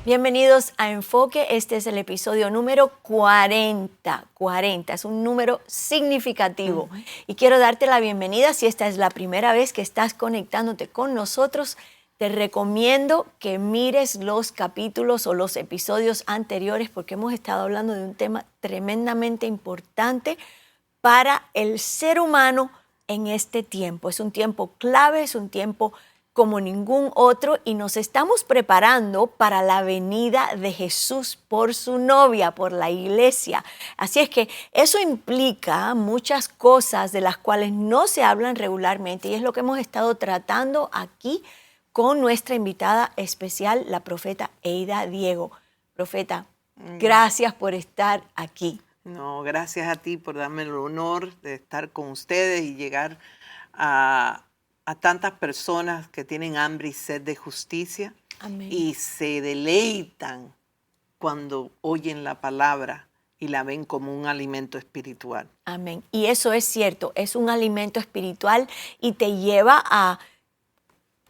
Bienvenidos a Enfoque. Este es el episodio número 40. Es un número significativo. Y quiero darte la bienvenida. Si esta es la primera vez que estás conectándote con nosotros, te recomiendo que mires los capítulos o los episodios anteriores porque hemos estado hablando de un tema tremendamente importante para el ser humano en este tiempo. Es un tiempo clave, es un tiempo como ningún otro y nos estamos preparando para la venida de Jesús por su novia, por la iglesia. Así es que eso implica muchas cosas de las cuales no se hablan regularmente y es lo que hemos estado tratando aquí con nuestra invitada especial, la profeta Eida Diego. Profeta, gracias por estar aquí. No, gracias a ti por darme el honor de estar con ustedes y llegar a tantas personas que tienen hambre y sed de justicia. Amén. Y se deleitan cuando oyen la palabra y la ven como un alimento espiritual. Amén. Y eso es cierto, es un alimento espiritual y te lleva a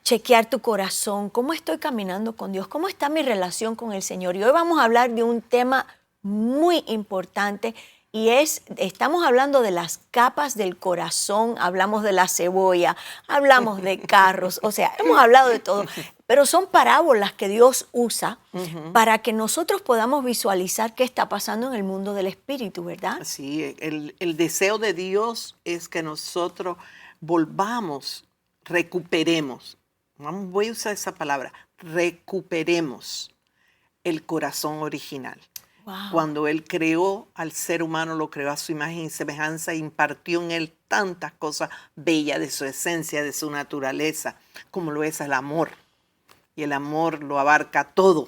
chequear tu corazón. ¿Cómo estoy caminando con Dios? ¿Cómo está mi relación con el Señor? Y hoy vamos a hablar de un tema muy importante y estamos hablando de las capas del corazón, hablamos de la cebolla, hablamos de carros, o sea, hemos hablado de todo, pero son parábolas que Dios usa para que nosotros podamos visualizar qué está pasando en el mundo del espíritu, ¿verdad? Sí, el deseo de Dios es que nosotros volvamos, recuperemos, voy a usar esa palabra, recuperemos el corazón original. Wow. Cuando Él creó al ser humano, lo creó a su imagen y semejanza, e impartió en Él tantas cosas bellas de su esencia, de su naturaleza, como lo es el amor. Y el amor lo abarca todo.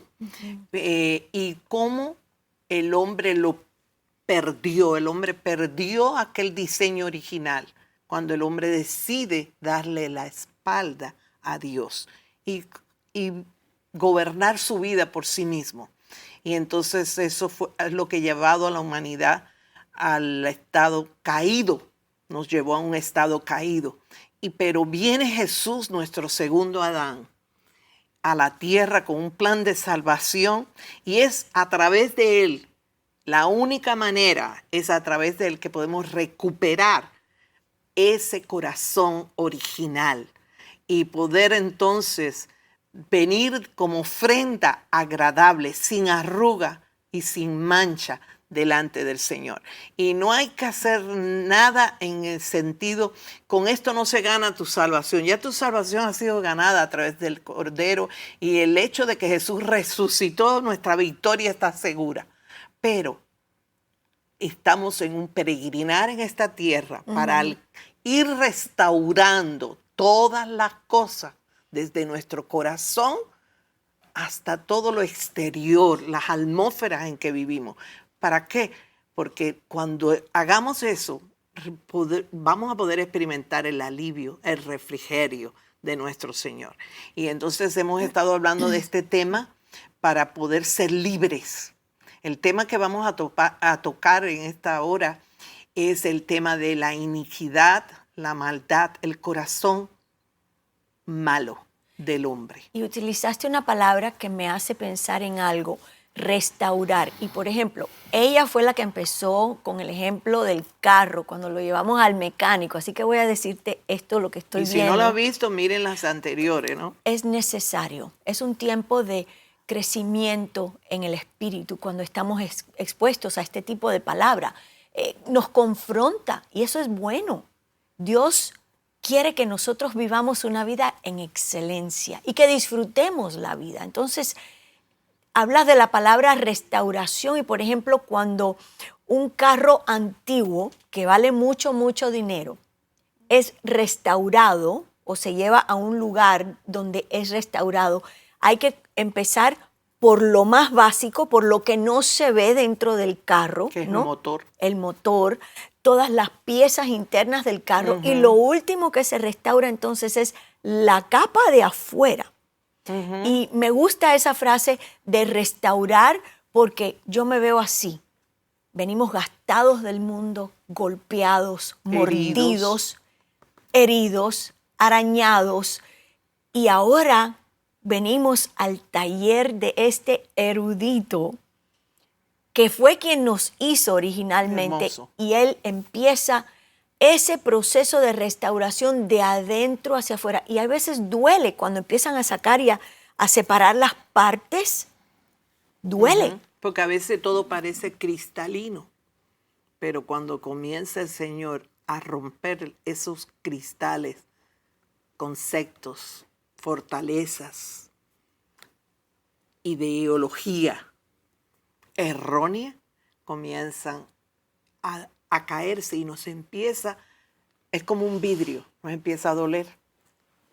Y cómo el hombre lo perdió. El hombre perdió aquel diseño original cuando el hombre decide darle la espalda a Dios y gobernar su vida por sí mismo. Y entonces eso fue lo que ha llevado a la humanidad al estado caído, nos llevó a un estado caído. Pero viene Jesús, nuestro segundo Adán, a la tierra con un plan de salvación y es a través de Él, la única manera es a través de Él que podemos recuperar ese corazón original y poder entonces venir como ofrenda agradable, sin arruga y sin mancha delante del Señor. Y no hay que hacer nada en el sentido, con esto no se gana tu salvación. Ya tu salvación ha sido ganada a través del Cordero y el hecho de que Jesús resucitó, nuestra victoria está segura. Pero estamos en un peregrinar en esta tierra para ir restaurando todas las cosas desde nuestro corazón hasta todo lo exterior, las atmósferas en que vivimos. ¿Para qué? Porque cuando hagamos eso, vamos a poder experimentar el alivio, el refrigerio de nuestro Señor. Y entonces hemos estado hablando de este tema para poder ser libres. El tema que vamos a tocar en esta hora es el tema de la iniquidad, la maldad, el corazón malo del hombre. Y utilizaste una palabra que me hace pensar en algo, restaurar. Y por ejemplo, ella fue la que empezó con el ejemplo del carro, cuando lo llevamos al mecánico. Así que voy a decirte esto, lo que estoy viendo. Y si no lo has visto, miren las anteriores, ¿no? Es necesario. Es un tiempo de crecimiento en el espíritu cuando estamos expuestos a este tipo de palabra. Nos confronta y eso es bueno. Dios quiere que nosotros vivamos una vida en excelencia y que disfrutemos la vida. Entonces, hablas de la palabra restauración y, por ejemplo, cuando un carro antiguo que vale mucho, mucho dinero es restaurado o se lleva a un lugar donde es restaurado, hay que empezar por lo más básico, por lo que no se ve dentro del carro, que es ¿no? el motor. El motor, todas las piezas internas del carro y lo último que se restaura entonces es la capa de afuera. Y me gusta esa frase de restaurar porque yo me veo así. Venimos gastados del mundo, golpeados, mordidos, heridos, arañados y ahora venimos al taller de este erudito que fue quien nos hizo originalmente. Hermoso. Y él empieza ese proceso de restauración de adentro hacia afuera. Y a veces duele cuando empiezan a sacar y a separar las partes. Duele. Porque a veces todo parece cristalino, pero cuando comienza el Señor a romper esos cristales, conceptos, fortalezas, ideología errónea, comienzan a caerse y nos empieza, es como un vidrio, nos empieza a doler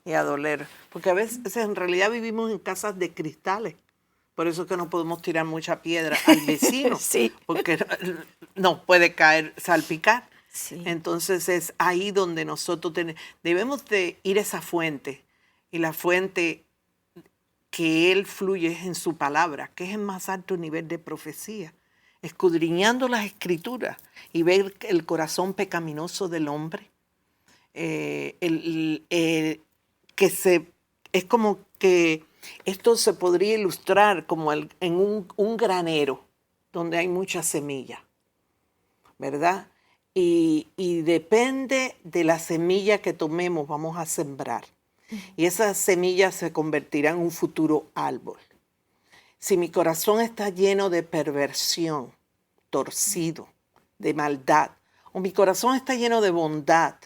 y a doler. Porque a veces en realidad vivimos en casas de cristales. Por eso es que no podemos tirar mucha piedra al vecino, Sí. porque no puede caer, salpicar. Sí. Entonces es ahí donde nosotros debemos de ir a esa fuente. Y la fuente que Él fluye es en su palabra, que es el más alto nivel de profecía. Escudriñando las escrituras y ver el corazón pecaminoso del hombre. Es como que esto se podría ilustrar como en un granero donde hay mucha semilla, ¿verdad? Y depende de la semilla que tomemos, vamos a sembrar. Y esa semilla se convertirá en un futuro árbol. Si mi corazón está lleno de perversión, torcido, de maldad, o mi corazón está lleno de bondad,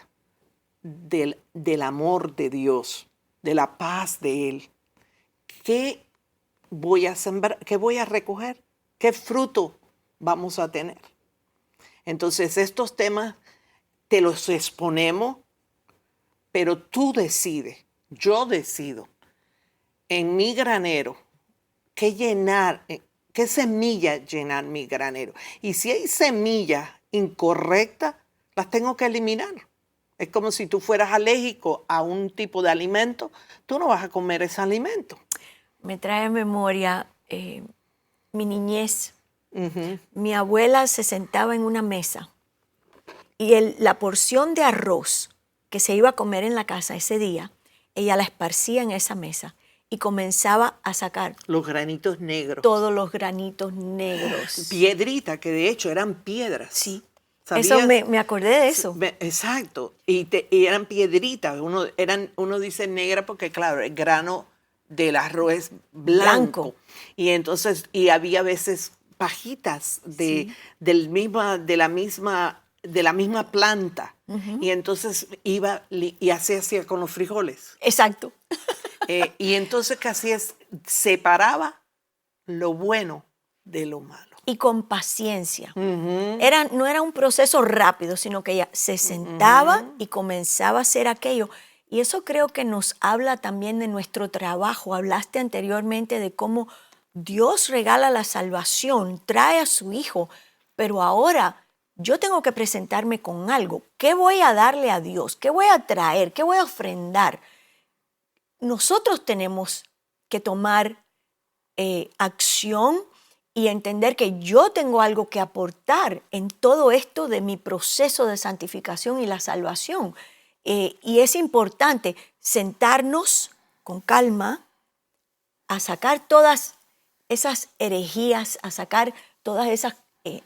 del amor de Dios, de la paz de Él, ¿qué voy a sembrar? ¿Qué voy a recoger? ¿Qué fruto vamos a tener? Entonces estos temas te los exponemos, pero tú decides, yo decido en mi granero qué llenar, qué semilla llenar mi granero. Y si hay semillas incorrectas, las tengo que eliminar. Es como si tú fueras alérgico a un tipo de alimento, tú no vas a comer ese alimento. Me trae a memoria mi niñez. Mi abuela se sentaba en una mesa y la porción de arroz que se iba a comer en la casa ese día, ella la esparcía en esa mesa y comenzaba a sacar los granitos negros. Todos los granitos negros. Piedritas, que de hecho eran piedras. Sí. ¿Sabías? Eso me acordé de eso. Exacto. Y eran piedritas. Uno dice negra porque, claro, el grano del arroz es blanco. Y entonces, había a veces pajitas de la misma planta. Y entonces iba y hacía con los frijoles. Exacto. Y entonces, ¿qué hacía? Separaba lo bueno de lo malo. Y con paciencia. No era un proceso rápido, sino que ella se sentaba y comenzaba a hacer aquello. Y eso creo que nos habla también de nuestro trabajo. Hablaste anteriormente de cómo Dios regala la salvación, trae a su Hijo, pero ahora yo tengo que presentarme con algo. ¿Qué voy a darle a Dios? ¿Qué voy a traer? ¿Qué voy a ofrendar? Nosotros tenemos que tomar acción y entender que yo tengo algo que aportar en todo esto de mi proceso de santificación y la salvación. Y es importante sentarnos con calma a sacar todas esas herejías, a sacar todas esas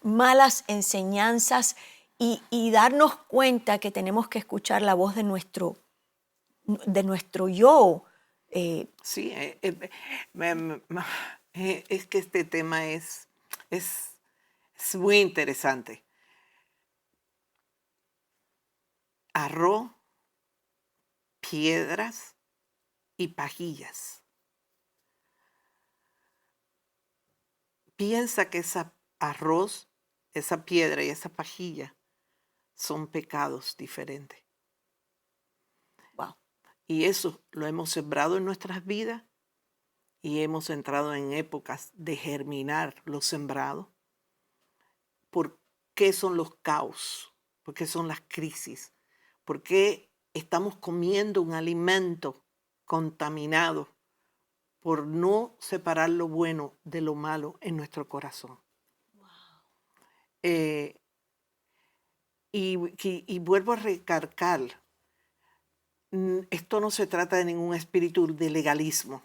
malas enseñanzas y darnos cuenta que tenemos que escuchar la voz de nuestro yo. Sí, es que este tema es muy interesante. Arroz, piedras y pajillas. Piensa que ese arroz, esa piedra y esa pajilla son pecados diferentes. Wow. Y eso lo hemos sembrado en nuestras vidas y hemos entrado en épocas de germinar lo sembrado. ¿Por qué son los caos? ¿Por qué son las crisis? ¿Por qué estamos comiendo un alimento contaminado por no separar lo bueno de lo malo en nuestro corazón? Wow. Y vuelvo a recalcar, esto no se trata de ningún espíritu de legalismo.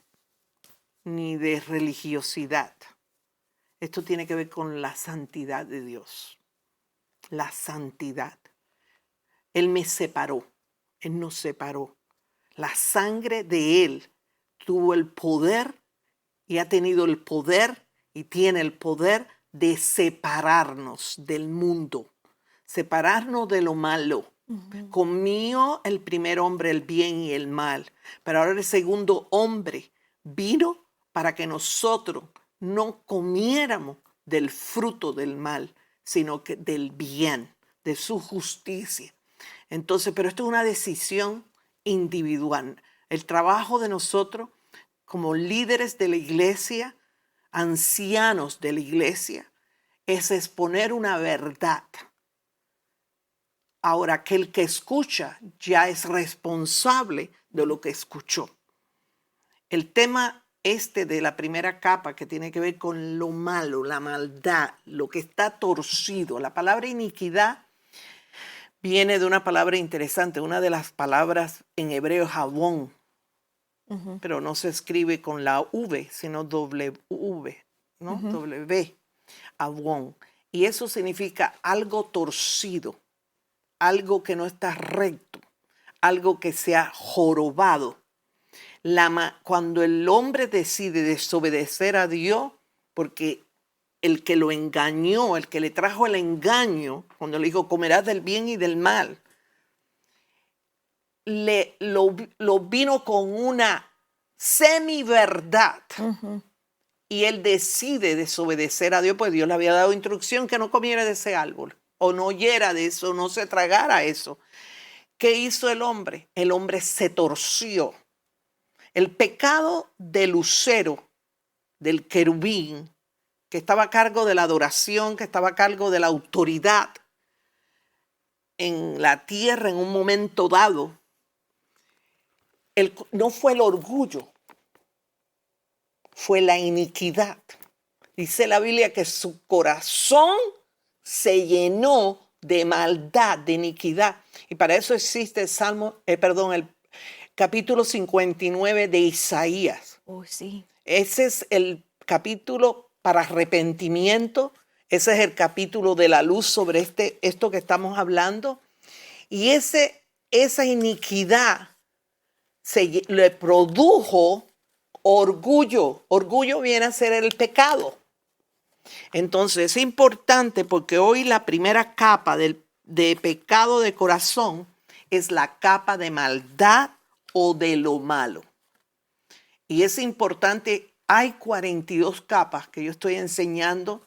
ni de religiosidad. Esto tiene que ver con la santidad de Dios. La santidad. Él me separó. Él nos separó. La sangre de Él tuvo el poder y ha tenido el poder y tiene el poder de separarnos del mundo, separarnos de lo malo. Comió el primer hombre el bien y el mal, pero ahora el segundo hombre vino para que nosotros no comiéramos del fruto del mal, sino que del bien, de su justicia. Entonces, pero esto es una decisión individual. El trabajo de nosotros como líderes de la iglesia, ancianos de la iglesia, es exponer una verdad. Ahora, aquel que escucha ya es responsable de lo que escuchó. El tema de la primera capa que tiene que ver con lo malo, la maldad, lo que está torcido. La palabra iniquidad viene de una palabra interesante, una de las palabras en hebreo jabón, pero no se escribe con la V, sino W, ¿no? W, jabón. Y eso significa algo torcido, algo que no está recto, algo que se ha jorobado. Cuando el hombre decide desobedecer a Dios, porque el que lo engañó, el que le trajo el engaño, cuando le dijo comerás del bien y del mal, lo vino con una semiverdad. Y él decide desobedecer a Dios, pues Dios le había dado instrucción que no comiera de ese árbol, o no oyera de eso, no se tragara eso. ¿Qué hizo el hombre? El hombre se torció. El pecado del lucero, del querubín, que estaba a cargo de la adoración, que estaba a cargo de la autoridad en la tierra en un momento dado, no fue el orgullo, fue la iniquidad. Dice la Biblia que su corazón se llenó de maldad, de iniquidad. Y para eso existe el capítulo 59 de Isaías. Oh, sí. Ese es el capítulo para arrepentimiento. Ese es el capítulo de la luz sobre esto que estamos hablando. Y esa iniquidad le produjo orgullo. Orgullo viene a ser el pecado. Entonces es importante porque hoy la primera capa de pecado de corazón es la capa de maldad o de lo malo. Y es importante, hay 42 capas que yo estoy enseñando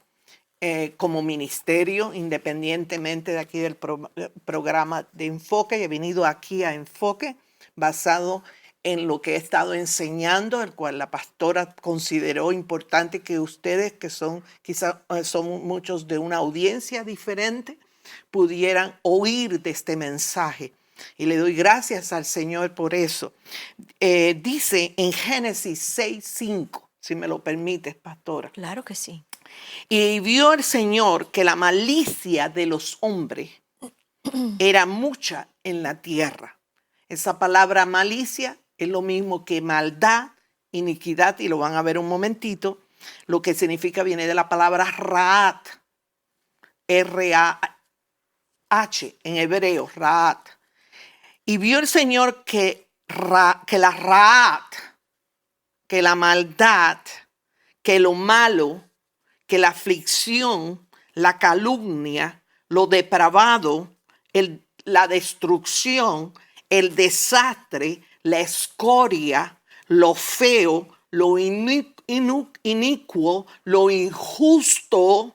como ministerio, independientemente de aquí del programa de Enfoque. He venido aquí a Enfoque basado en lo que he estado enseñando, el cual la pastora consideró importante que ustedes, que quizás son muchos de una audiencia diferente, pudieran oír de este mensaje. Y le doy gracias al Señor por eso. Dice en Génesis 6:5, si me lo permites, pastora. Claro que sí. Y vio el Señor que la malicia de los hombres era mucha en la tierra. Esa palabra malicia es lo mismo que maldad, iniquidad, y lo van a ver un momentito. Lo que significa viene de la palabra Raat, R-A-H, en hebreo, Raat. Y vio el Señor que la Raat, que la maldad, que lo malo, que la aflicción, la calumnia, lo depravado, la destrucción, el desastre, la escoria, lo feo, lo inicuo, lo injusto,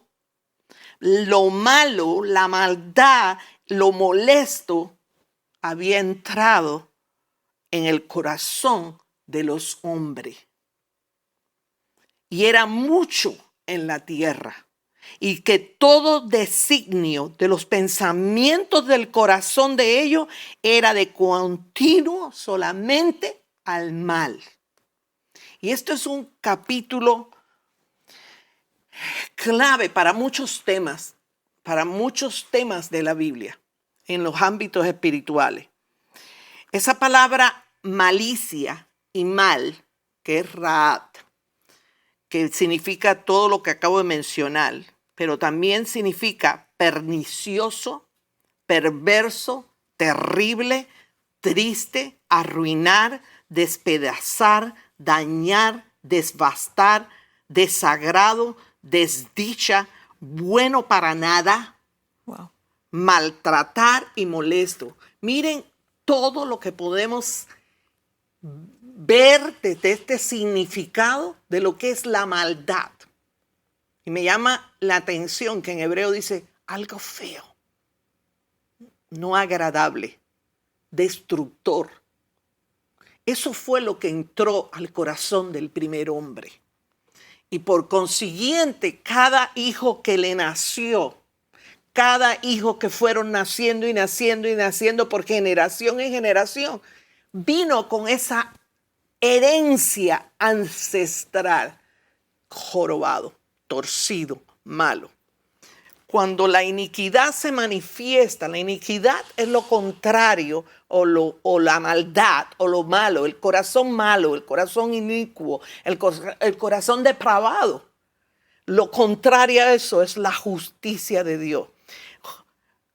lo malo, la maldad, lo molesto, había entrado en el corazón de los hombres. Y era mucho en la tierra. Y que todo designio de los pensamientos del corazón de ellos era de continuo solamente al mal. Y esto es un capítulo clave para muchos temas de la Biblia en los ámbitos espirituales. Esa palabra malicia y mal, que es Raat, que significa todo lo que acabo de mencionar, pero también significa pernicioso, perverso, terrible, triste, arruinar, despedazar, dañar, devastar, desagrado, desdicha, bueno para nada, Wow. maltratar y molesto. Miren todo lo que podemos ver desde este significado de lo que es la maldad. Y me llama la atención que en hebreo dice algo feo, no agradable, destructor. Eso fue lo que entró al corazón del primer hombre. Y por consiguiente, cada hijo que le nació, cada hijo que fueron naciendo y naciendo y naciendo por generación en generación, vino con esa herencia ancestral, jorobado, torcido, malo. Cuando la iniquidad se manifiesta, la iniquidad es lo contrario o la maldad o lo malo, el corazón inicuo, el corazón depravado. Lo contrario a eso es la justicia de Dios.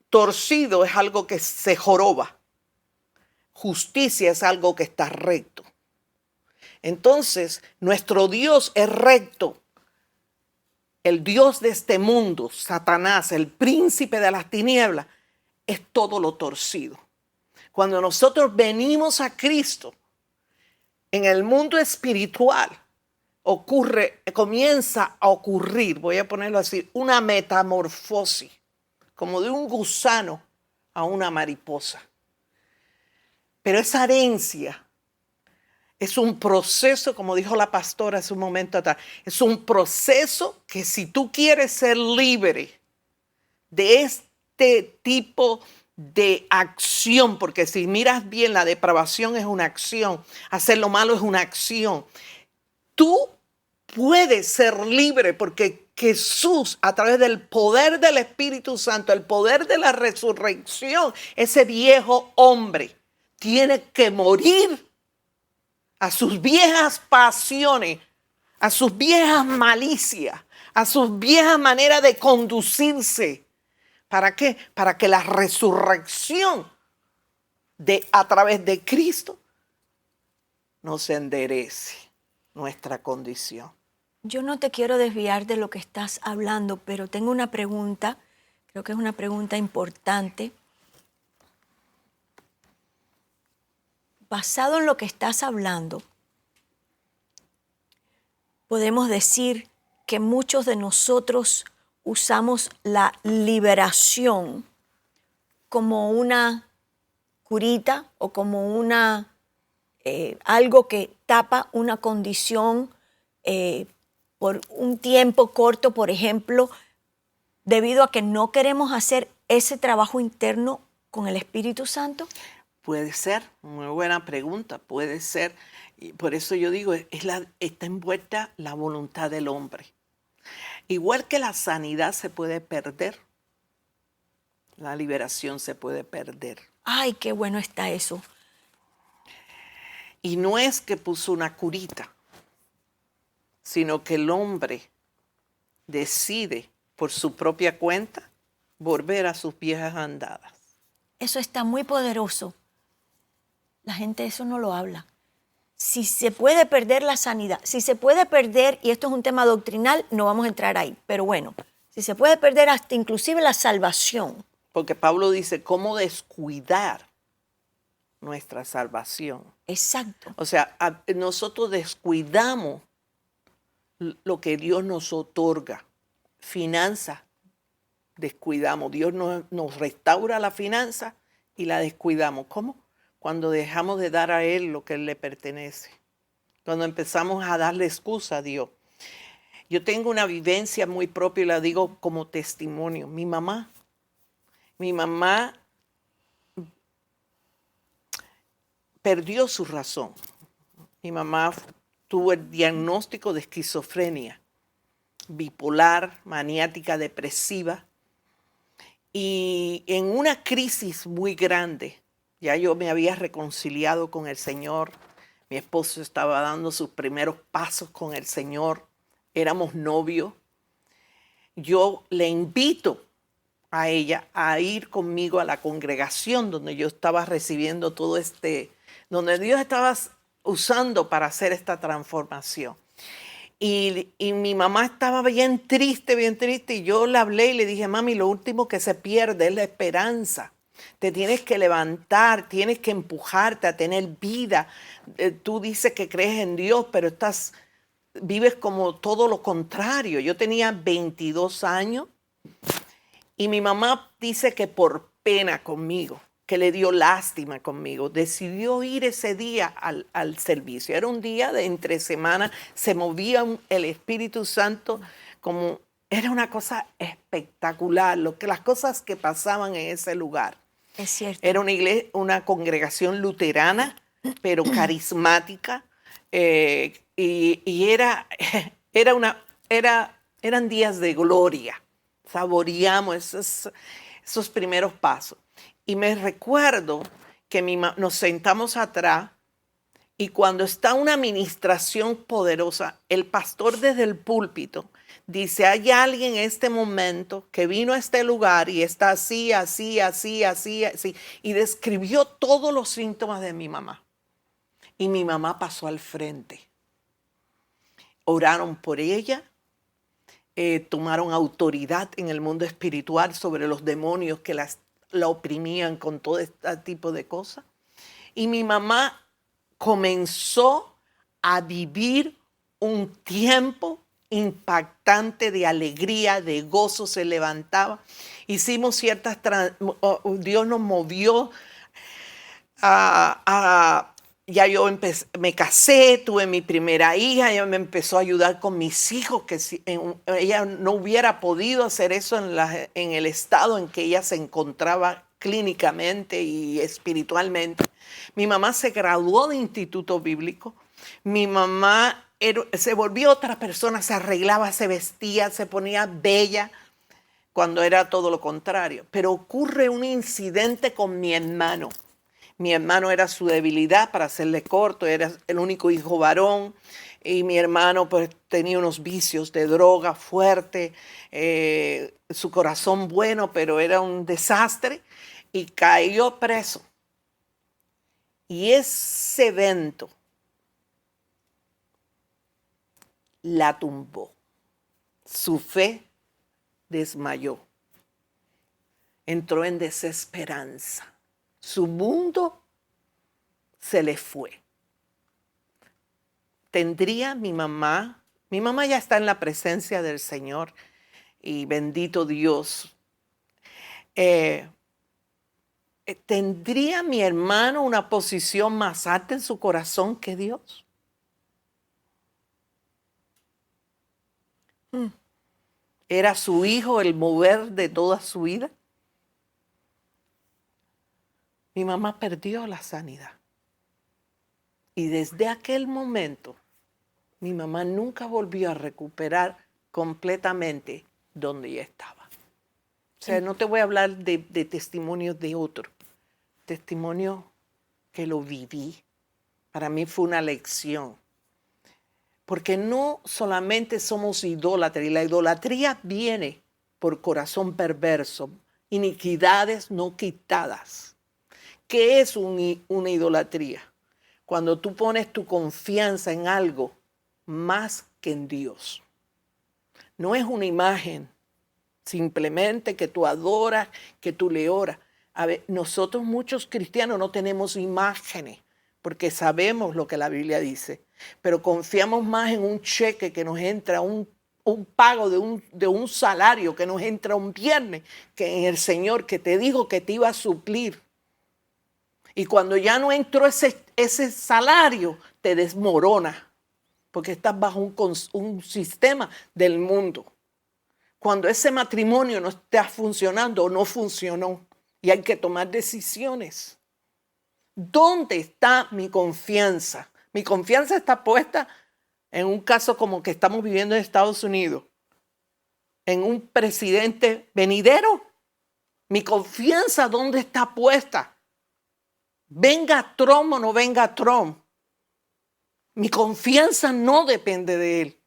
Torcido es algo que se joroba. Justicia es algo que está recto. Entonces, nuestro Dios es recto. El Dios de este mundo, Satanás, el príncipe de las tinieblas, es todo lo torcido. Cuando nosotros venimos a Cristo, en el mundo espiritual, comienza a ocurrir, voy a ponerlo así, una metamorfosis, como de un gusano a una mariposa. Pero esa herencia es un proceso, como dijo la pastora hace un momento atrás, es un proceso que si tú quieres ser libre de este tipo de acción, porque si miras bien, la depravación es una acción, hacer lo malo es una acción. Tú puedes ser libre porque Jesús, a través del poder del Espíritu Santo, el poder de la resurrección, ese viejo hombre tiene que morir a sus viejas pasiones, a sus viejas malicias, a sus viejas maneras de conducirse. ¿Para qué? Para que la resurrección a través de Cristo nos enderece nuestra condición. Yo no te quiero desviar de lo que estás hablando, pero tengo una pregunta, creo que es una pregunta importante. Basado en lo que estás hablando, podemos decir que muchos de nosotros usamos la liberación como una curita o como algo que tapa una condición por un tiempo corto, por ejemplo, debido a que no queremos hacer ese trabajo interno con el Espíritu Santo. Puede ser, muy buena pregunta, puede ser. Y por eso yo digo, está envuelta la voluntad del hombre. Igual que la sanidad se puede perder, la liberación se puede perder. Ay, qué bueno está eso. Y no es que puso una curita, sino que el hombre decide por su propia cuenta volver a sus viejas andadas. Eso está muy poderoso. La gente eso no lo habla. Si se puede perder la sanidad, si se puede perder, y esto es un tema doctrinal, no vamos a entrar ahí, pero bueno, si se puede perder hasta inclusive la salvación. Porque Pablo dice, ¿cómo descuidar nuestra salvación? Exacto. O sea, nosotros descuidamos lo que Dios nos otorga. Finanzas, descuidamos. Dios nos restaura la finanza y la descuidamos. ¿Cómo? Cuando dejamos de dar a Él lo que Él le pertenece. Cuando empezamos a darle excusa a Dios. Yo tengo una vivencia muy propia y la digo como testimonio. Mi mamá perdió su razón. Mi mamá tuvo el diagnóstico de esquizofrenia, bipolar, maniática, depresiva. Y en una crisis muy grande, ya yo me había reconciliado con el Señor. Mi esposo estaba dando sus primeros pasos con el Señor. éramos novios. Yo le invito a ella a ir conmigo a la congregación donde yo estaba recibiendo todo donde Dios estaba usando para hacer esta transformación. Y mi mamá estaba bien triste, y yo le hablé y le dije, mami, lo último que se pierde es la esperanza. Te tienes que levantar, tienes que empujarte a tener vida. Tú dices que crees en Dios, pero vives como todo lo contrario. Yo tenía 22 años y mi mamá dice que por pena conmigo, que le dio lástima conmigo, decidió ir ese día al servicio. Era un día de entre semana, se movía el Espíritu Santo como... Era una cosa espectacular, las cosas que pasaban en ese lugar. Es cierto. Era una iglesia, una congregación luterana, pero carismática, y eran días de gloria. Saboreamos esos primeros pasos. Y me recuerdo que nos sentamos atrás y cuando está una administración poderosa, el pastor desde el púlpito dice, hay alguien en este momento que vino a este lugar y está así, así, así, así, así. Y describió todos los síntomas de mi mamá. Y mi mamá pasó al frente. Oraron por ella. Tomaron autoridad en el mundo espiritual sobre los demonios que la oprimían con todo este tipo de cosas. Y mi mamá comenzó a vivir un tiempo impactante de alegría, de gozo, se levantaba. Hicimos Dios nos movió ya yo me casé, tuve mi primera hija, ella me empezó a ayudar con mis hijos, que ella no hubiera podido hacer eso en el estado en que ella se encontraba clínicamente y espiritualmente. Mi mamá se graduó de instituto bíblico, mi mamá se volvió otra persona, se arreglaba, se vestía, se ponía bella, cuando era todo lo contrario. Pero ocurre un incidente con mi hermano. Mi hermano era su debilidad, para hacerle corto, era el único hijo varón y mi hermano pues tenía unos vicios de droga fuerte, su corazón bueno, pero era un desastre y cayó preso. Y ese evento la tumbó, su fe desmayó, entró en desesperanza. Su mundo se le fue. Tendría mi mamá ya está en la presencia del Señor y bendito Dios. ¿Tendría mi hermano una posición más alta en su corazón que Dios? ¿Era su hijo el mover de toda su vida? Mi mamá perdió la sanidad. Y desde aquel momento, mi mamá nunca volvió a recuperar completamente donde ella estaba. O sea, no te voy a hablar de testimonios de otro. Testimonio que lo viví. Para mí fue una lección. Porque no solamente somos idólatras, y la idolatría viene por corazón perverso, iniquidades no quitadas. ¿Qué es una idolatría? Cuando tú pones tu confianza en algo más que en Dios. No es una imagen, simplemente que tú adoras, que tú le oras. A ver, nosotros muchos cristianos no tenemos imágenes porque sabemos lo que la Biblia dice, pero confiamos más en un cheque que nos entra, un pago de un salario que nos entra un viernes, que en el Señor que te dijo que te iba a suplir. Y cuando ya no entró ese salario, te desmorona, porque estás bajo un sistema del mundo. Cuando ese matrimonio no está funcionando o no funcionó, y hay que tomar decisiones. ¿Dónde está mi confianza? Mi confianza está puesta en un caso como que estamos viviendo en Estados Unidos, en un presidente venidero. Mi confianza, ¿dónde está puesta? Venga Trump o no venga Trump. Mi confianza no depende de él.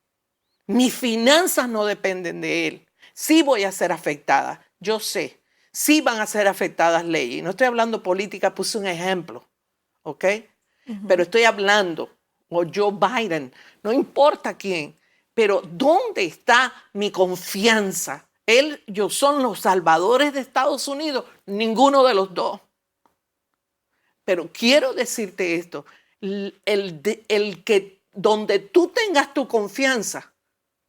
Mis finanzas no dependen de él. Sí voy a ser afectada, yo sé. Sí van a ser afectadas leyes. No estoy hablando política, puse un ejemplo, ¿ok? Pero estoy hablando, o Joe Biden, no importa quién, pero ¿dónde está mi confianza? Ellos son los salvadores de Estados Unidos, ninguno de los dos. Pero quiero decirte esto, el que donde tú tengas tu confianza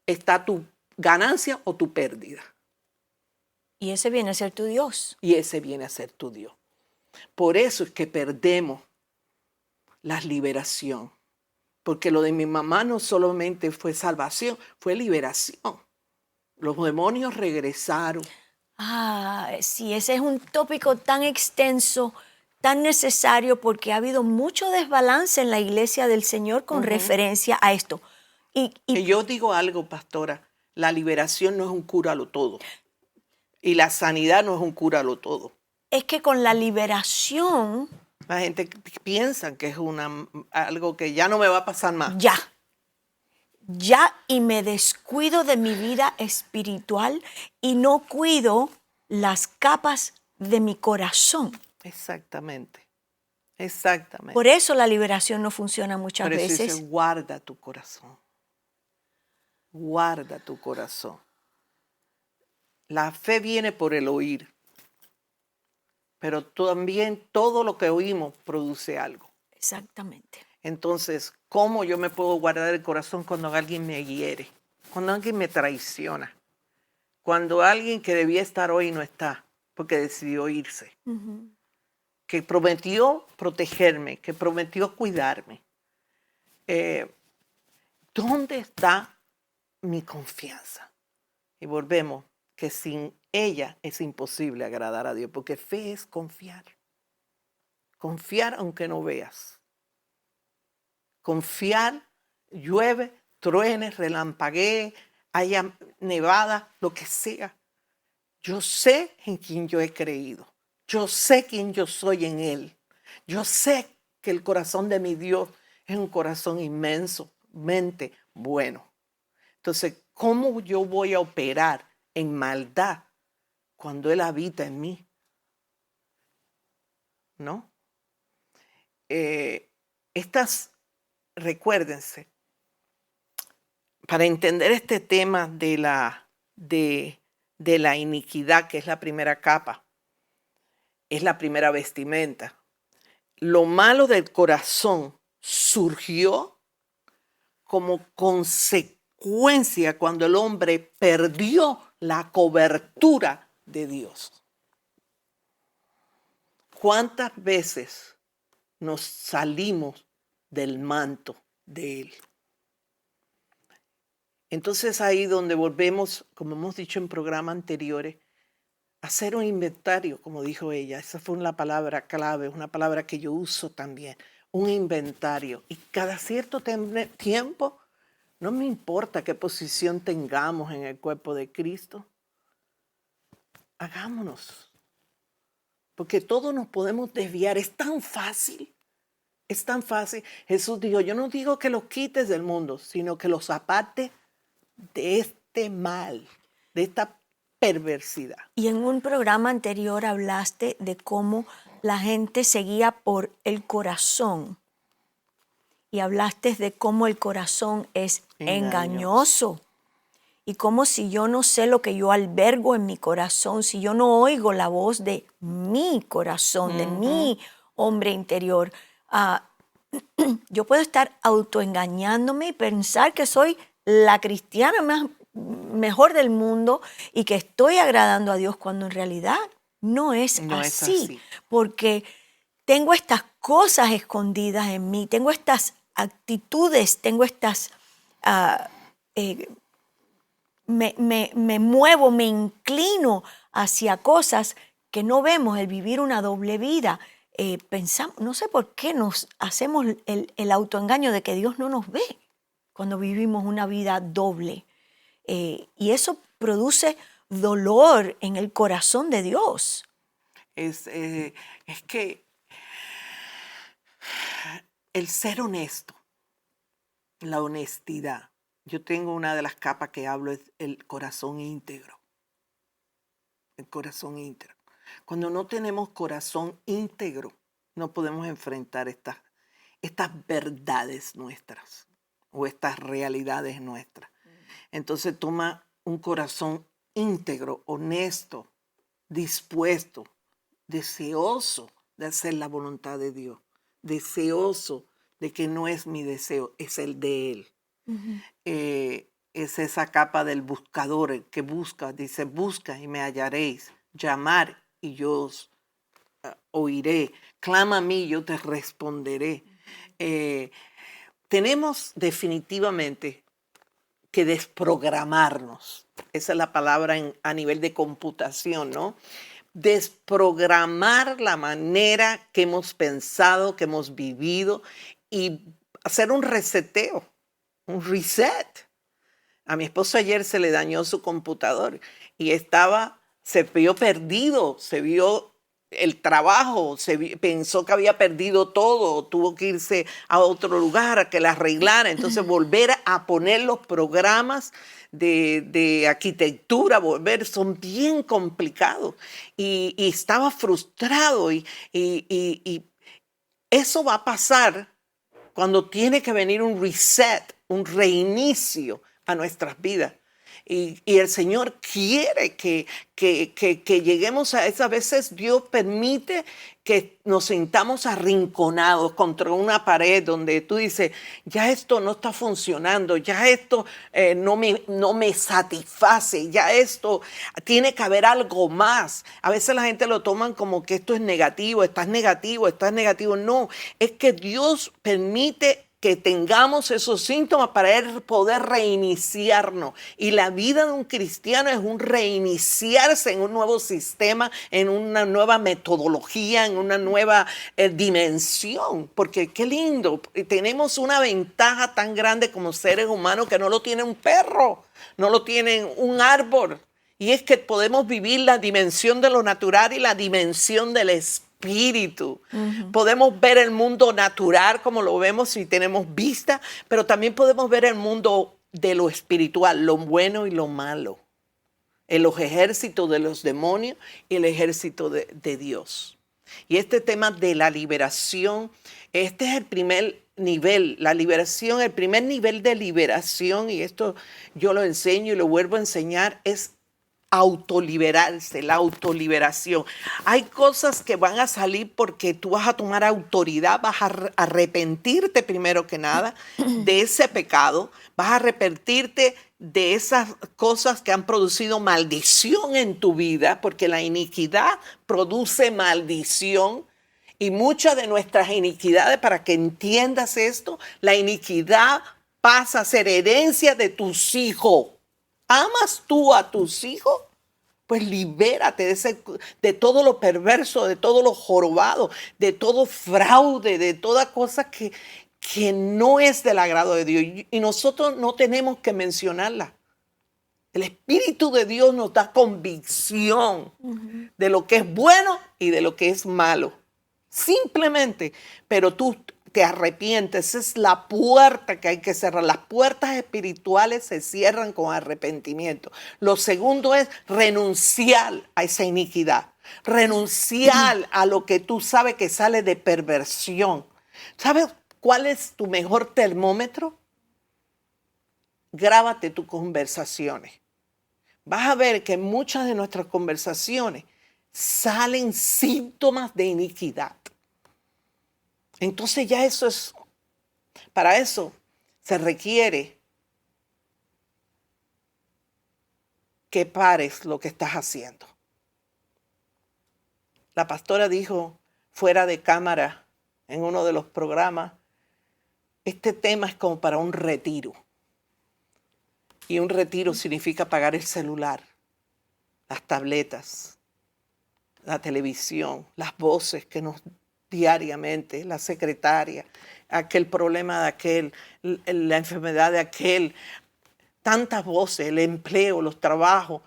está tu ganancia o tu pérdida. Y ese viene a ser tu Dios. Y ese viene a ser tu Dios. Por eso es que perdemos la liberación. Porque lo de mi mamá no solamente fue salvación, fue liberación. Los demonios regresaron. Ah, sí, ese es un tópico tan extenso, tan necesario, porque ha habido mucho desbalance en la iglesia del Señor con referencia a esto. Y yo digo algo, pastora, la liberación no es un cúralo todo. Y la sanidad no es un cúralo todo. Es que con la liberación, La gente piensa que es algo que ya no me va a pasar más. ya, y me descuido de mi vida espiritual y no cuido las capas de mi corazón. Exactamente, exactamente. Por eso la liberación no funciona muchas Por eso veces. dice, guarda tu corazón. Guarda tu corazón. La fe viene por el oír, pero también todo lo que oímos produce algo. Exactamente. Entonces, ¿cómo yo me puedo guardar el corazón cuando alguien me hiere? Cuando alguien me traiciona. Cuando alguien que debía estar hoy no está, porque decidió irse. Que prometió protegerme, que prometió cuidarme. ¿Dónde está mi confianza? Y volvemos, que sin ella es imposible agradar a Dios, porque fe es confiar. Confiar aunque no veas. Confiar, llueve, truene, relampaguee, haya nevada, lo que sea. Yo sé en quién yo he creído. Yo sé quién yo soy en Él. Yo sé que el corazón de mi Dios es un corazón inmensamente bueno. Entonces, ¿cómo yo voy a operar en maldad cuando Él habita en mí? ¿No? Recuérdense, para entender este tema de la iniquidad, que es la primera capa, es la primera vestimenta. Lo malo del corazón surgió como consecuencia cuando el hombre perdió la cobertura de Dios. ¿Cuántas veces nos salimos del manto de Él? Entonces ahí donde volvemos, como hemos dicho en programas anteriores, a hacer un inventario, como dijo ella. Esa fue una palabra clave, una palabra que yo uso también. Un inventario. Y cada cierto tiempo, no me importa qué posición tengamos en el cuerpo de Cristo, hagámonos. Porque todos nos podemos desviar. Es tan fácil. Es tan fácil. Jesús dijo, yo no digo que los quites del mundo, sino que los apartes de este mal, de esta perversidad. Y en un programa anterior hablaste de cómo la gente seguía por el corazón. Y hablaste de cómo el corazón es engañoso. Y cómo si yo no sé lo que yo albergo en mi corazón, si yo no oigo la voz de mi corazón, de mi hombre interior, yo puedo estar autoengañándome y pensar que soy la cristiana mejor del mundo y que estoy agradando a Dios cuando en realidad no es así. Porque tengo estas cosas escondidas en mí, tengo estas actitudes, tengo estas... me muevo, me inclino hacia cosas que no vemos, el vivir una doble vida. Pensamos, no sé por qué nos hacemos el autoengaño de que Dios no nos ve cuando vivimos una vida doble. Y eso produce dolor en el corazón de Dios. Es que el ser honesto, la honestidad, yo tengo una de las capas que hablo, es el corazón íntegro. El corazón íntegro. Cuando no tenemos corazón íntegro, no podemos enfrentar estas verdades nuestras o estas realidades nuestras. Entonces toma un corazón íntegro, honesto, dispuesto, deseoso de hacer la voluntad de Dios, deseoso de que no es mi deseo, es el de Él. Es esa capa del buscador, el que busca, dice, busca y me hallaréis, llamar y yo os oiré, clama a mí y yo te responderé. Tenemos definitivamente que desprogramarnos. Esa es la palabra a nivel de computación, ¿no? Desprogramar la manera que hemos pensado, que hemos vivido y hacer un reseteo, un reset. A mi esposo ayer se le dañó su computador y se vio perdido, se vio el trabajo, pensó que había perdido todo, tuvo que irse a otro lugar a que la arreglara. Entonces volver a poner los programas de arquitectura, son bien complicados. Y estaba frustrado y eso va a pasar cuando tiene que venir un reset, un reinicio a nuestras vidas. Y el Señor quiere que lleguemos a eso. A veces Dios permite que nos sintamos arrinconados contra una pared donde tú dices, ya esto no está funcionando, ya esto no me satisface, ya esto tiene que haber algo más. A veces la gente lo toman como que esto es negativo, estás negativo, estás negativo. No, es que Dios permite que tengamos esos síntomas para él poder reiniciarnos. Y la vida de un cristiano es un reiniciarse en un nuevo sistema, en una nueva metodología, en una nueva dimensión. Porque qué lindo, tenemos una ventaja tan grande como seres humanos que no lo tiene un perro, no lo tiene un árbol. Y es que podemos vivir la dimensión de lo natural y la dimensión del espíritu. Podemos ver el mundo natural como lo vemos si tenemos vista, pero también podemos ver el mundo de lo espiritual, lo bueno y lo malo, los ejércitos de los demonios y el ejército de Dios. Y este tema de la liberación, este es el primer nivel, la liberación, el primer nivel de liberación, y esto yo lo enseño y lo vuelvo a enseñar, es autoliberarse, la autoliberación. Hay cosas que van a salir porque tú vas a tomar autoridad, vas a arrepentirte primero que nada de ese pecado, vas a arrepentirte de esas cosas que han producido maldición en tu vida, porque la iniquidad produce maldición. Y muchas de nuestras iniquidades, para que entiendas esto, la iniquidad pasa a ser herencia de tus hijos. ¿Amas tú a tus hijos? Pues libérate de todo lo perverso, de todo lo jorobado, de todo fraude, de toda cosa que no es del agrado de Dios. Y nosotros no tenemos que mencionarla. El Espíritu de Dios nos da convicción de lo que es bueno y de lo que es malo. Simplemente, pero tú te arrepientes. Esa es la puerta que hay que cerrar. Las puertas espirituales se cierran con arrepentimiento. Lo segundo es renunciar a esa iniquidad. Renunciar a lo que tú sabes que sale de perversión. ¿Sabes cuál es tu mejor termómetro? Grábate tus conversaciones. Vas a ver que en muchas de nuestras conversaciones salen síntomas de iniquidad. Entonces ya para eso se requiere que pares lo que estás haciendo. La pastora dijo fuera de cámara en uno de los programas, este tema es como para un retiro. Y un retiro significa apagar el celular, las tabletas, la televisión, las voces que nos diariamente, la secretaria, aquel problema de aquel, la enfermedad de aquel, tantas voces, el empleo, los trabajos,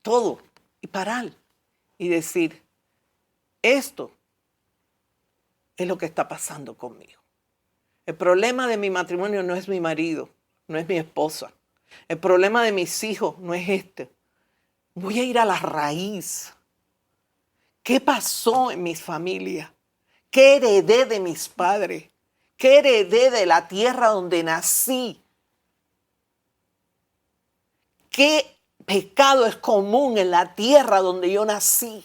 todo, y parar y decir, esto es lo que está pasando conmigo. El problema de mi matrimonio no es mi marido, no es mi esposa. El problema de mis hijos no es este. Voy a ir a la raíz. ¿Qué pasó en mi familia? ¿Qué heredé de mis padres? ¿Qué heredé de la tierra donde nací? ¿Qué pecado es común en la tierra donde yo nací?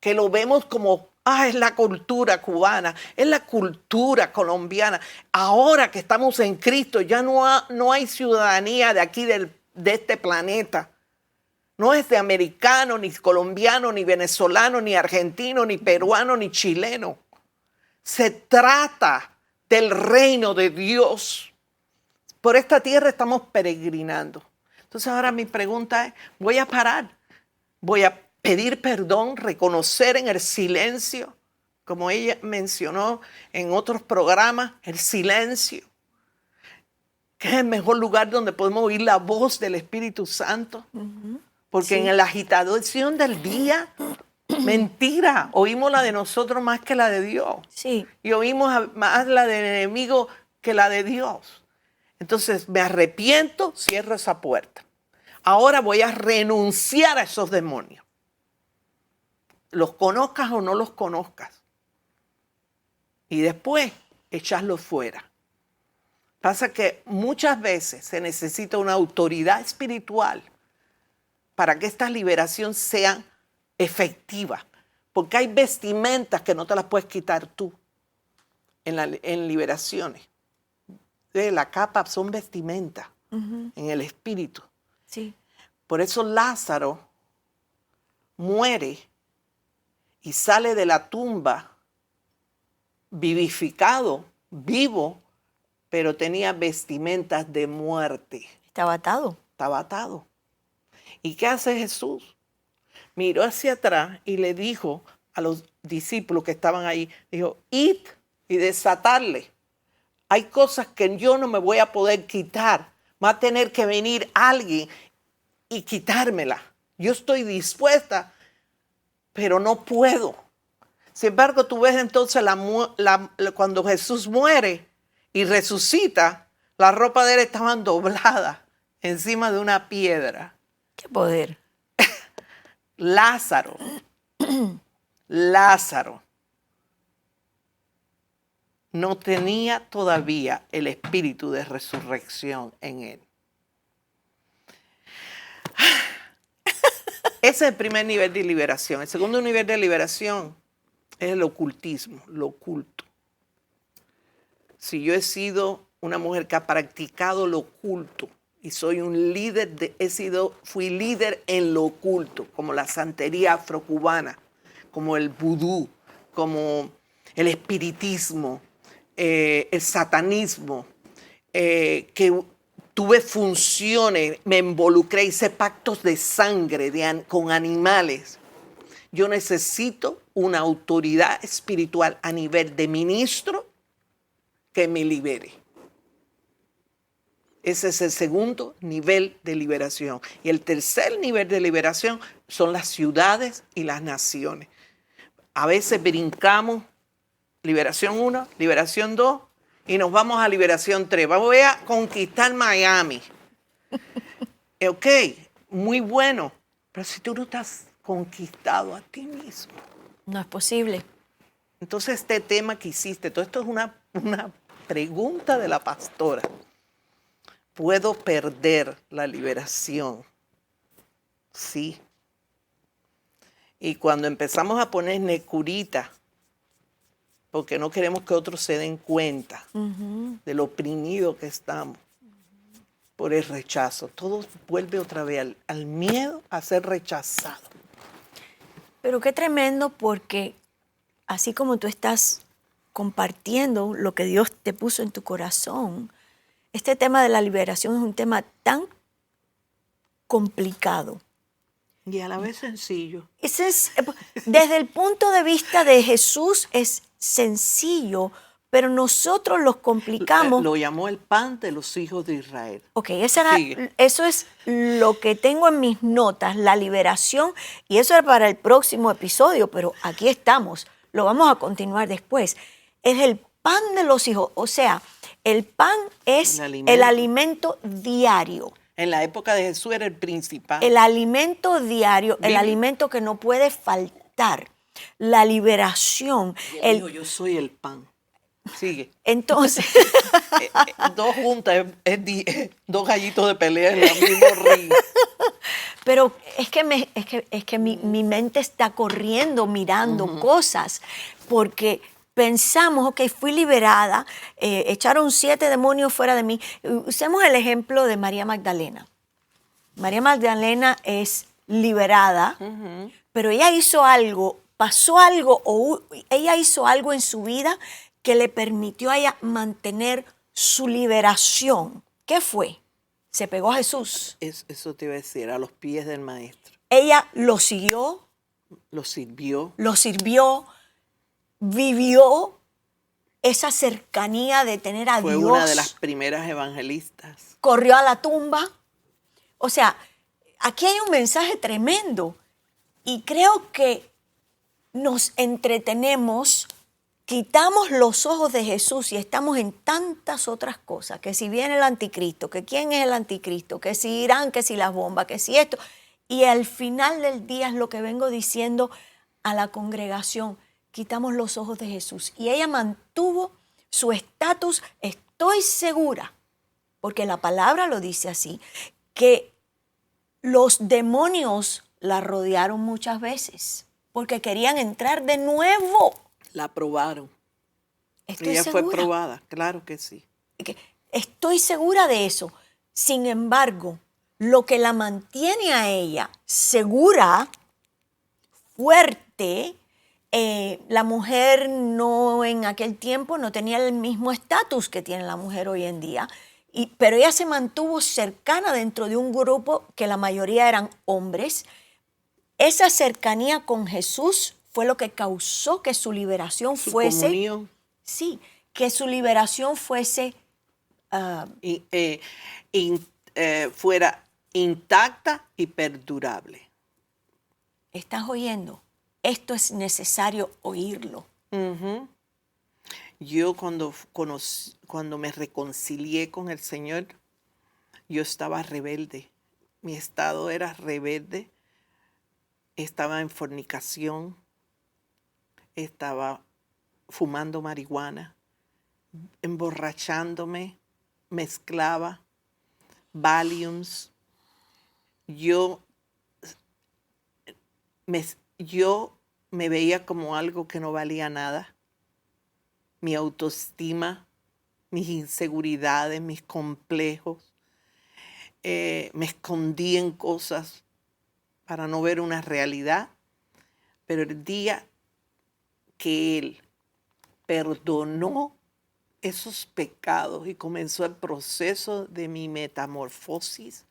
Que lo vemos como, es la cultura cubana, es la cultura colombiana. Ahora que estamos en Cristo, ya no hay ciudadanía de aquí de este planeta. No es de americano, ni colombiano, ni venezolano, ni argentino, ni peruano, ni chileno. Se trata del reino de Dios. Por esta tierra estamos peregrinando. Entonces ahora mi pregunta es, voy a parar, voy a pedir perdón, reconocer en el silencio, como ella mencionó en otros programas, el silencio, que es el mejor lugar donde podemos oír la voz del Espíritu Santo. Porque en la agitación del día, mentira, oímos la de nosotros más que la de Dios. Sí. Y oímos más la del enemigo que la de Dios. Entonces me arrepiento, cierro esa puerta. Ahora voy a renunciar a esos demonios. Los conozcas o no los conozcas. Y después echarlos fuera. Pasa que muchas veces se necesita una autoridad espiritual para que esta liberación sea efectiva. Porque hay vestimentas que no te las puedes quitar tú en liberaciones. La capa son vestimentas en el espíritu. Sí. Por eso Lázaro muere y sale de la tumba vivificado, vivo, pero tenía vestimentas de muerte. Estaba atado. Estaba atado. ¿Y qué hace Jesús? Miró hacia atrás y le dijo a los discípulos que estaban ahí, dijo, id y desatarle. Hay cosas que yo no me voy a poder quitar. Va a tener que venir alguien y quitármela. Yo estoy dispuesta, pero no puedo. Sin embargo, tú ves entonces cuando Jesús muere y resucita, la ropa de él estaban dobladas encima de una piedra. ¡Qué poder! Lázaro no tenía todavía el espíritu de resurrección en él. Ese es el primer nivel de liberación. El segundo nivel de liberación es el ocultismo, lo oculto. Si yo he sido una mujer que ha practicado lo oculto y soy un líder, fui líder en lo oculto, como la santería afrocubana, como el vudú, como el espiritismo, el satanismo, que tuve funciones, me involucré, hice pactos de sangre con animales. Yo necesito una autoridad espiritual a nivel de ministro que me libere. Ese es el segundo nivel de liberación. Y el tercer nivel de liberación son las ciudades y las naciones. A veces brincamos liberación 1, liberación 2 y nos vamos a liberación 3. Voy a conquistar Miami. Ok, muy bueno. Pero si tú no estás conquistado a ti mismo. No es posible. Entonces este tema que hiciste, todo esto es una pregunta de la pastora. ¿Puedo perder la liberación? Sí. Y cuando empezamos a poner necurita, porque no queremos que otros se den cuenta de lo oprimido que estamos por el rechazo, todo vuelve otra vez al miedo a ser rechazado. Pero qué tremendo, porque así como tú estás compartiendo lo que Dios te puso en tu corazón, este tema de la liberación es un tema tan complicado. Y a la vez sencillo. Desde el punto de vista de Jesús es sencillo, pero nosotros los complicamos. Lo llamó el pan de los hijos de Israel. Ok, eso es lo que tengo en mis notas, la liberación, y eso es para el próximo episodio, pero aquí estamos, lo vamos a continuar después. Es el pan de los hijos, o sea, El pan es el alimento diario. En la época de Jesús era el principal. El alimento diario, el alimento que no puede faltar. La liberación. Yo soy el pan. Sigue. Entonces, Dos juntas, dos gallitos de pelea en el mismo ring. pero es que mi mente está corriendo mirando cosas, porque pensamos, ok, fui liberada, echaron 7 demonios fuera de mí. Usemos el ejemplo de María Magdalena. María Magdalena es liberada, pero ella hizo algo, pasó algo, o ella hizo algo en su vida que le permitió a ella mantener su liberación. ¿Qué fue? Se pegó a Jesús. Eso te iba a decir, a los pies del maestro. Ella lo siguió. Lo sirvió. Lo sirvió, vivió esa cercanía de tener a Dios. Fue una de las primeras evangelistas. Corrió a la tumba. O sea, aquí hay un mensaje tremendo. Y creo que nos entretenemos, quitamos los ojos de Jesús y estamos en tantas otras cosas, que si viene el anticristo, que quién es el anticristo, que si Irán, que si las bombas, que si esto. Y al final del día es lo que vengo diciendo a la congregación, quitamos los ojos de Jesús. Y ella mantuvo su estatus, estoy segura, porque la palabra lo dice así, que los demonios la rodearon muchas veces, porque querían entrar de nuevo. La probaron. Ella fue probada, claro que sí. Estoy segura de eso. Sin embargo, lo que la mantiene a ella segura, fuerte, la mujer no en aquel tiempo no tenía el mismo estatus que tiene la mujer hoy en día, pero ella se mantuvo cercana dentro de un grupo que la mayoría eran hombres. Esa cercanía con Jesús fue lo que causó que su liberación fuese... Comunión. Sí, que su liberación fuese... fuera intacta y perdurable. ¿Estás oyendo? Esto es necesario oírlo. Yo cuando me reconcilié con el Señor, yo estaba rebelde. Mi estado era rebelde. Estaba en fornicación. Estaba fumando marihuana, emborrachándome, mezclaba Valiums. Yo me veía como algo que no valía nada. Mi autoestima, mis inseguridades, mis complejos. Me escondí en cosas para no ver una realidad. Pero el día que Él perdonó esos pecados y comenzó el proceso de mi metamorfosis,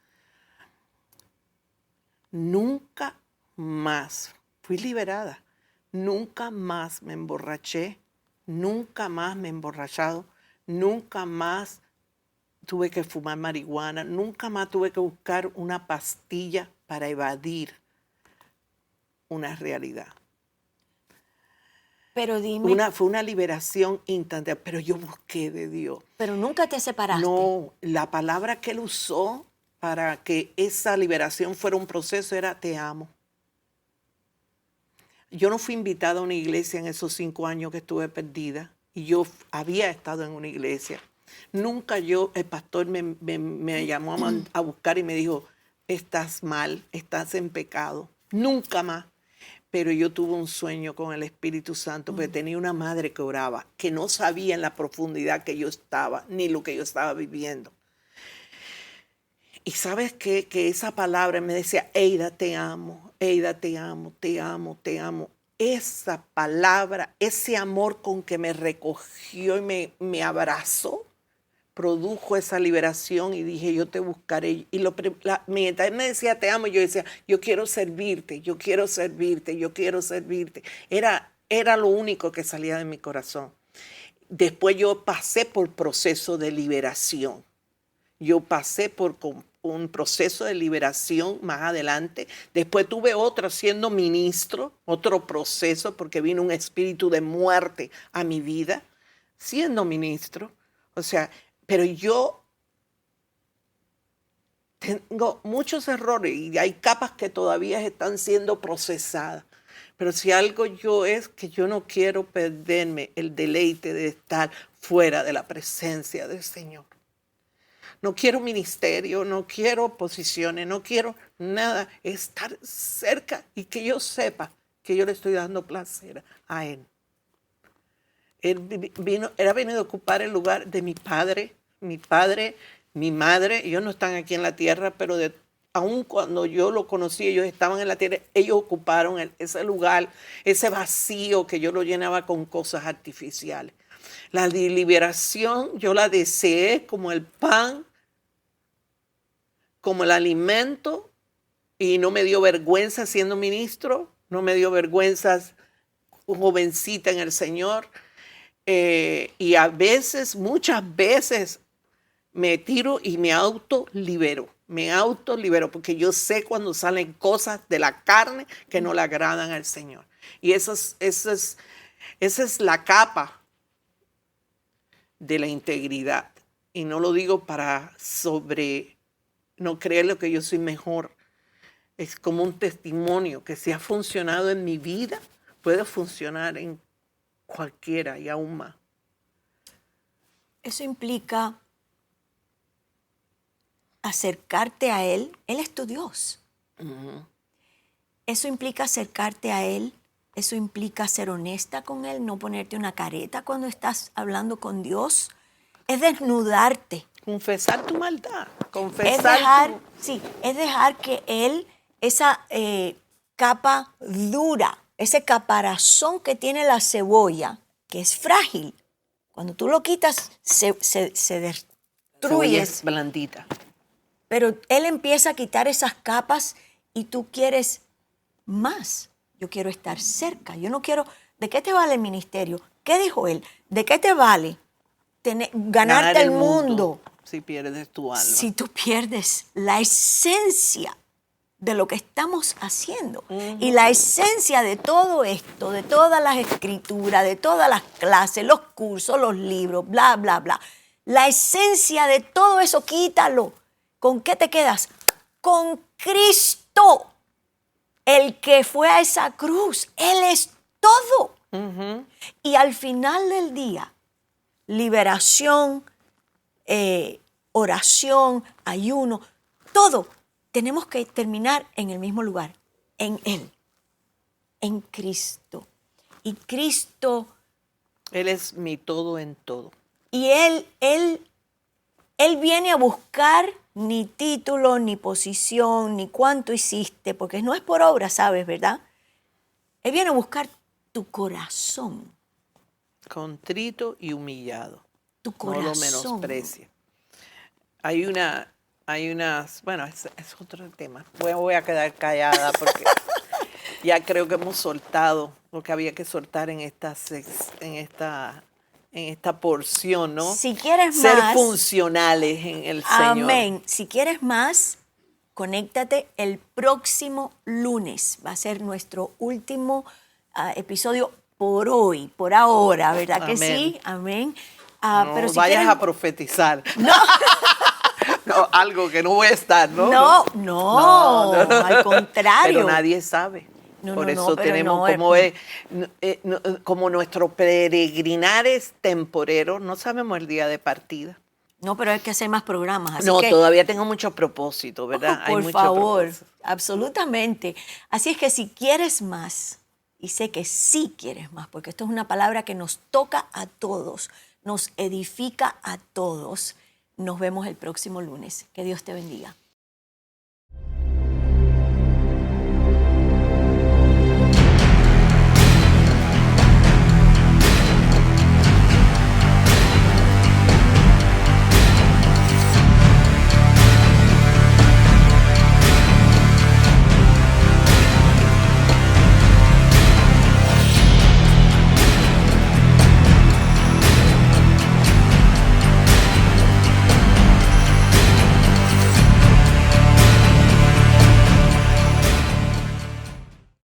nunca más fui liberada. Nunca más me emborraché, nunca más me he emborrachado, nunca más tuve que fumar marihuana, nunca más tuve que buscar una pastilla para evadir una realidad. Pero dime... Fue una liberación instantánea, pero yo busqué de Dios. Pero nunca te separaste. No, la palabra que Él usó para que esa liberación fuera un proceso era te amo. Yo no fui invitada a una iglesia en esos 5 años que estuve perdida. Y yo había estado en una iglesia. Nunca el pastor me llamó a buscar y me dijo, estás mal, estás en pecado. Nunca más. Pero yo tuve un sueño con el Espíritu Santo, porque tenía una madre que oraba, que no sabía en la profundidad que yo estaba, ni lo que yo estaba viviendo. Y sabes qué? Que esa palabra me decía, Eida, te amo, Eida, te amo, te amo, te amo. Esa palabra, ese amor con que me recogió y me abrazó, produjo esa liberación y dije, yo te buscaré. Y mientras él me decía, te amo, yo decía, yo quiero servirte, yo quiero servirte, yo quiero servirte. Era lo único que salía de mi corazón. Después yo pasé por proceso de liberación. Yo pasé por un proceso de liberación más adelante. Después tuve otro siendo ministro, otro proceso, porque vino un espíritu de muerte a mi vida, siendo ministro. O sea, pero yo tengo muchos errores y hay capas que todavía están siendo procesadas. Pero si algo yo es que yo no quiero perderme el deleite de estar fuera de la presencia del Señor. No quiero ministerio, no quiero posiciones, no quiero nada. Estar cerca y que yo sepa que yo le estoy dando placer a Él. Él ha venido a ocupar el lugar de mi padre, mi madre. Ellos no están aquí en la tierra, pero aun cuando yo lo conocí, ellos estaban en la tierra, ellos ocuparon ese lugar, ese vacío que yo lo llenaba con cosas artificiales. La liberación yo la deseé como el pan, como el alimento, y no me dio vergüenza siendo ministro, no me dio vergüenza jovencita en el Señor. Y a veces, muchas veces, me tiro y me autolibero, porque yo sé cuando salen cosas de la carne que no le agradan al Señor. Y esa es la capa de la integridad. Y no lo digo para no creer que yo soy mejor. Es como un testimonio que si ha funcionado en mi vida, puede funcionar en cualquiera y aún más. Eso implica acercarte a Él. Él es tu Dios. Uh-huh. Eso implica acercarte a Él. Eso implica ser honesta con Él, no ponerte una careta cuando estás hablando con Dios. Es desnudarte. Confesar tu maldad. Es dejar que Él, esa capa dura, ese caparazón que tiene la cebolla, que es frágil, cuando tú lo quitas, se destruye. Es blandita. Pero Él empieza a quitar esas capas y tú quieres más. Yo quiero estar cerca. Yo no quiero... ¿De qué te vale el ministerio? ¿Qué dijo Él? ¿De qué te vale ganarte el mundo si pierdes tu alma? Si tú pierdes la esencia de lo que estamos haciendo. Uh-huh. Y la esencia de todo esto, de todas las escrituras, de todas las clases, los cursos, los libros, bla, bla, bla. La esencia de todo eso, quítalo. ¿Con qué te quedas? Con Cristo, el que fue a esa cruz. Él es todo. Uh-huh. Y al final del día, liberación, oración, ayuno, todo. Tenemos que terminar en el mismo lugar, en Él, en Cristo. Y Cristo... Él es mi todo en todo. Y Él viene a buscar ni título, ni posición, ni cuánto hiciste, porque no es por obra, ¿sabes, verdad? Él viene a buscar tu corazón. Contrito y humillado. Tu corazón. No lo menosprecia. Bueno, es otro tema. Voy a quedar callada porque ya creo que hemos soltado lo que había que soltar en esta porción, ¿no? Si quieres ser más, funcionales en el Señor. Amén. Si quieres más, conéctate el próximo lunes. Va a ser nuestro último episodio por hoy, por ahora, ¿verdad? Amén. Que sí? Amén. No pero si vayas quieres... a profetizar. No. No, algo que no voy a estar, ¿no? No, al contrario. Pero nadie sabe. Por eso tenemos como nuestro peregrinar es temporero, no sabemos el día de partida. No, pero hay que hacer más programas. Así no, que, todavía tengo muchos propósitos, ¿verdad? Por favor, absolutamente. Así es que si quieres más, y sé que sí quieres más, porque esto es una palabra que nos toca a todos, nos edifica a todos, nos vemos el próximo lunes. Que Dios te bendiga.